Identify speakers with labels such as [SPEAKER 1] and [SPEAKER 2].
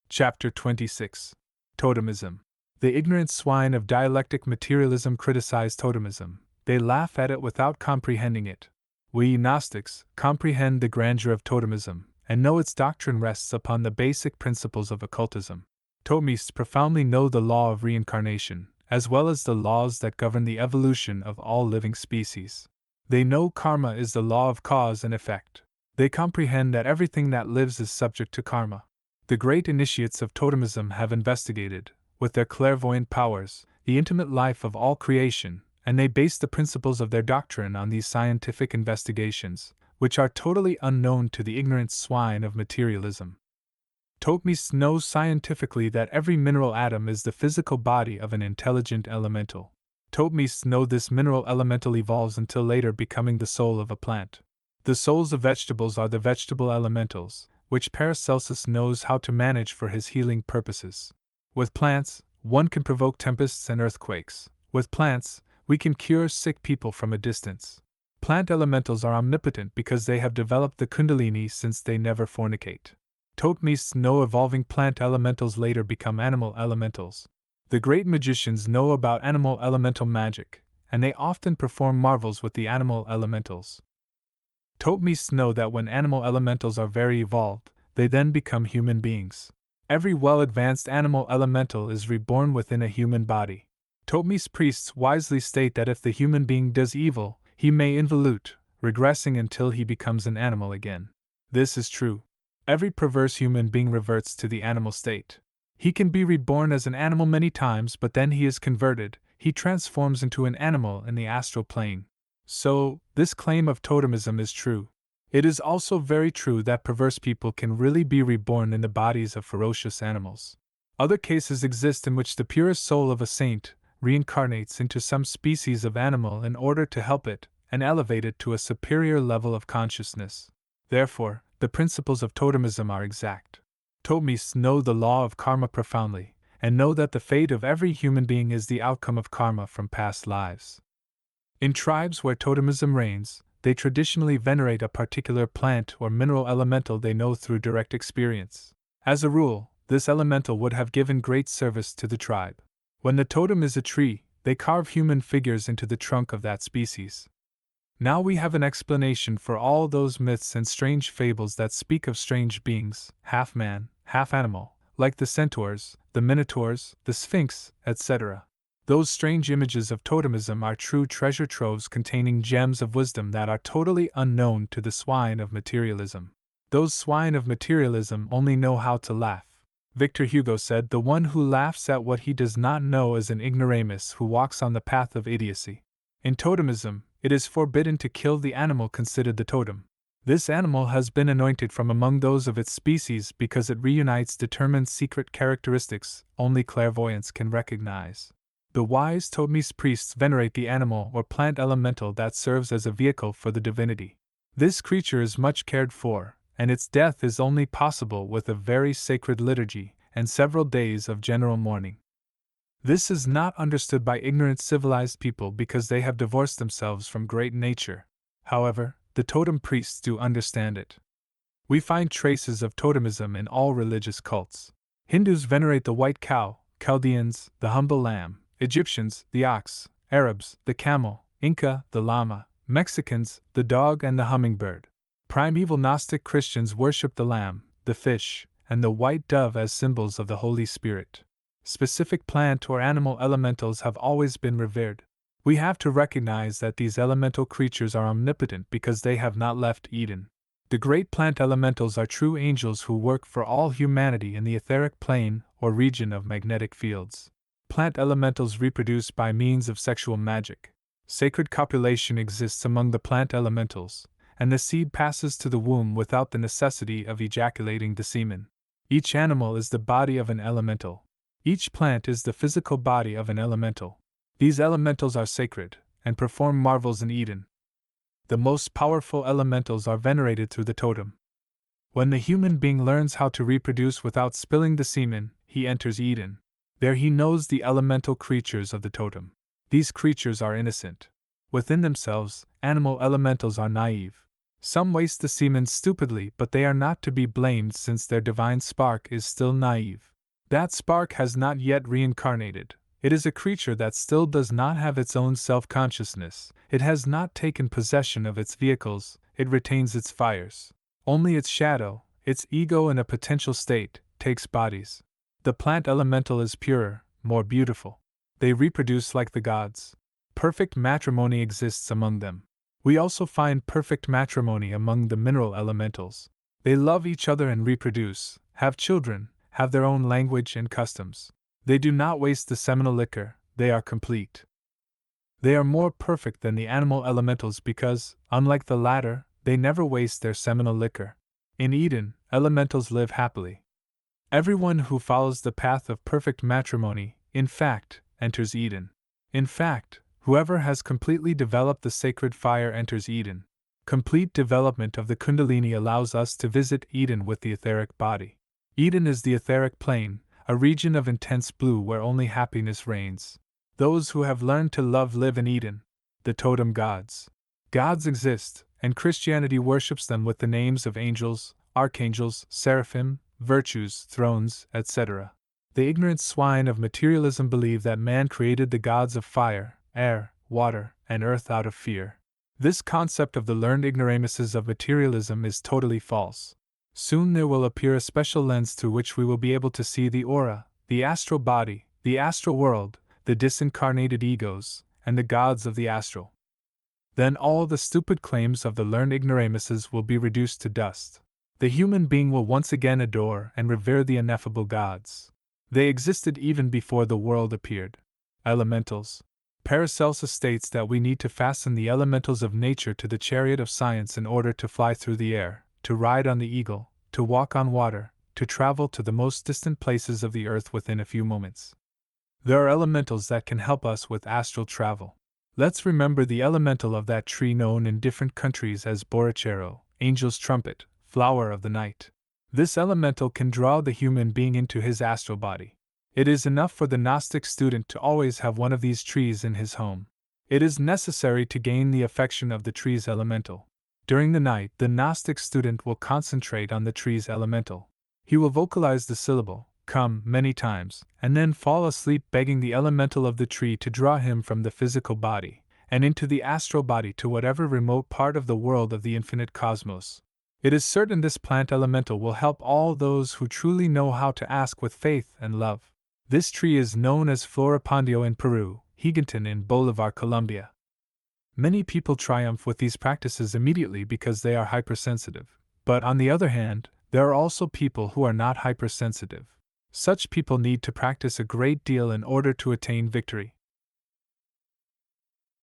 [SPEAKER 1] Chapter 26. Totemism. The ignorant swine of dialectic materialism criticize totemism. They laugh at it without comprehending it. We Gnostics comprehend the grandeur of totemism, and know its doctrine rests upon the basic principles of occultism. Thotemists profoundly know the law of reincarnation, as well as the laws that govern the evolution of all living species. They know karma is the law of cause and effect. They comprehend that everything that lives is subject to karma. The great initiates of totemism have investigated, with their clairvoyant powers, the intimate life of all creation, and they base the principles of their doctrine on these scientific investigations, which are totally unknown to the ignorant swine of materialism. Totemists know scientifically that every mineral atom is the physical body of an intelligent elemental. Totemists know this mineral elemental evolves until later becoming the soul of a plant. The souls of vegetables are the vegetable elementals, which Paracelsus knows how to manage for his healing purposes. With plants, one can provoke tempests and earthquakes. With plants, we can cure sick people from a distance. Plant elementals are omnipotent because they have developed the Kundalini since they never fornicate. Totemists know evolving plant elementals later become animal elementals. The great magicians know about animal elemental magic, and they often perform marvels with the animal elementals. Totemists know that when animal elementals are very evolved, they then become human beings. Every well-advanced animal elemental is reborn within a human body. Totemist priests wisely state that if the human being does evil, he may involute, regressing until he becomes an animal again. This is true. Every perverse human being reverts to the animal state. He can be reborn as an animal many times, but then he is converted, he transforms into an animal in the astral plane. So, this claim of totemism is true. It is also very true that perverse people can really be reborn in the bodies of ferocious animals. Other cases exist in which the purest soul of a saint reincarnates into some species of animal in order to help it and elevate it to a superior level of consciousness. Therefore, the principles of totemism are exact. Totemists know the law of karma profoundly, and know that the fate of every human being is the outcome of karma from past lives. In tribes where totemism reigns, they traditionally venerate a particular plant or mineral elemental they know through direct experience. As a rule, this elemental would have given great service to the tribe. When the totem is a tree, they carve human figures into the trunk of that species. Now we have an explanation for all those myths and strange fables that speak of strange beings, half man, half animal, like the centaurs, the minotaurs, the sphinx, etc. Those strange images of totemism are true treasure troves containing gems of wisdom that are totally unknown to the swine of materialism. Those swine of materialism only know how to laugh. Victor Hugo said, "The one who laughs at what he does not know is an ignoramus who walks on the path of idiocy." In totemism, it is forbidden to kill the animal considered the totem. This animal has been anointed from among those of its species because it reunites determined secret characteristics only clairvoyance can recognize. The wise Totemist priests venerate the animal or plant elemental that serves as a vehicle for the divinity. This creature is much cared for, and its death is only possible with a very sacred liturgy and several days of general mourning. This is not understood by ignorant civilized people because they have divorced themselves from great nature. However, the totem priests do understand it. We find traces of totemism in all religious cults. Hindus venerate the white cow, Chaldeans, the humble lamb, Egyptians, the ox, Arabs, the camel, Inca, the llama, Mexicans, the dog and the hummingbird. Primeval Gnostic Christians worship the lamb, the fish, and the white dove as symbols of the Holy Spirit. Specific plant or animal elementals have always been revered. We have to recognize that these elemental creatures are omnipotent because they have not left Eden. The great plant elementals are true angels who work for all humanity in the etheric plane or region of magnetic fields. Plant elementals reproduce by means of sexual magic. Sacred copulation exists among the plant elementals, and the seed passes to the womb without the necessity of ejaculating the semen. Each animal is the body of an elemental. Each plant is the physical body of an elemental. These elementals are sacred, and perform marvels in Eden. The most powerful elementals are venerated through the totem. When the human being learns how to reproduce without spilling the semen, he enters Eden. There he knows the elemental creatures of the totem. These creatures are innocent. Within themselves, animal elementals are naive. Some waste the semen stupidly, but they are not to be blamed since their divine spark is still naive. That spark has not yet reincarnated. It is a creature that still does not have its own self-consciousness. It has not taken possession of its vehicles. It retains its fires. Only its shadow, its ego in a potential state, takes bodies. The plant elemental is purer, more beautiful. They reproduce like the gods. Perfect matrimony exists among them. We also find perfect matrimony among the mineral elementals. They love each other and reproduce, have children, have their own language and customs. They do not waste the seminal liquor, they are complete. They are more perfect than the animal elementals because, unlike the latter, they never waste their seminal liquor. In Eden, elementals live happily. Everyone who follows the path of perfect matrimony, in fact, enters Eden. In fact, whoever has completely developed the sacred fire enters Eden. Complete development of the Kundalini allows us to visit Eden with the etheric body. Eden is the etheric plane, a region of intense blue where only happiness reigns. Those who have learned to love live in Eden. The totem gods. Gods exist, and Christianity worships them with the names of angels, archangels, seraphim, virtues, thrones, etc. The ignorant swine of materialism believe that man created the gods of fire, air, water, and earth out of fear. This concept of the learned ignoramuses of materialism is totally false. Soon there will appear a special lens through which we will be able to see the aura, the astral body, the astral world, the disincarnated egos, and the gods of the astral. Then all the stupid claims of the learned ignoramuses will be reduced to dust. The human being will once again adore and revere the ineffable gods. They existed even before the world appeared. Elementals. Paracelsus states that we need to fasten the elementals of nature to the chariot of science in order to fly through the air, to ride on the eagle, to walk on water, to travel to the most distant places of the earth within a few moments. There are elementals that can help us with astral travel. Let's remember the elemental of that tree known in different countries as borrachero, angel's trumpet, flower of the night. This elemental can draw the human being into his astral body. It is enough for the Gnostic student to always have one of these trees in his home. It is necessary to gain the affection of the tree's elemental. During the night, the Gnostic student will concentrate on the tree's elemental. He will vocalize the syllable, come, many times, and then fall asleep begging the elemental of the tree to draw him from the physical body, and into the astral body to whatever remote part of the world of the infinite cosmos. It is certain this plant elemental will help all those who truly know how to ask with faith and love. This tree is known as Floripondio in Peru, Gigantin in Bolivar, Colombia. Many people triumph with these practices immediately because they are hypersensitive. But on the other hand, there are also people who are not hypersensitive. Such people need to practice a great deal in order to attain victory.